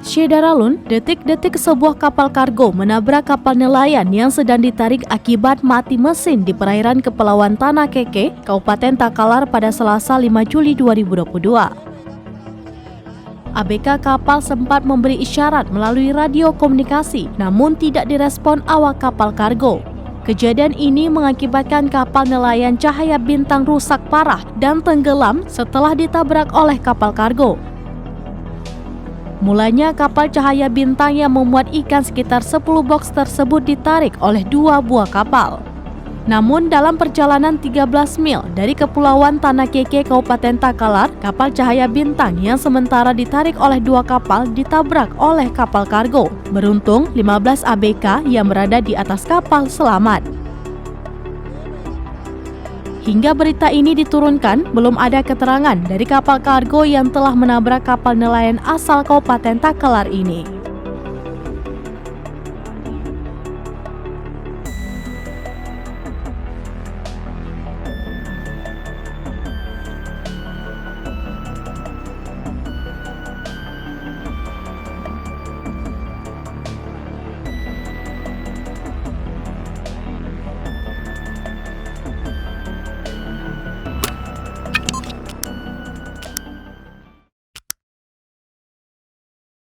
Syedaralun, detik-detik sebuah kapal kargo menabrak kapal nelayan yang sedang ditarik akibat mati mesin di perairan Kepulauan Tanah Keke, Kabupaten Takalar pada Selasa 5 Juli 2022. ABK kapal sempat memberi isyarat melalui radio komunikasi, namun tidak direspon awak kapal kargo. Kejadian ini mengakibatkan kapal nelayan Cahaya Bintang rusak parah dan tenggelam setelah ditabrak oleh kapal kargo. Mulanya kapal Cahaya Bintang yang memuat ikan sekitar 10 boks tersebut ditarik oleh 2 buah kapal. Namun dalam perjalanan 13 mil dari Kepulauan Tanah Keke Kabupaten Takalar, kapal Cahaya Bintang yang sementara ditarik oleh 2 kapal ditabrak oleh kapal kargo. Beruntung 15 ABK yang berada di atas kapal selamat. Hingga berita ini diturunkan, belum ada keterangan dari kapal kargo yang telah menabrak kapal nelayan asal Kabupaten Takalar ini.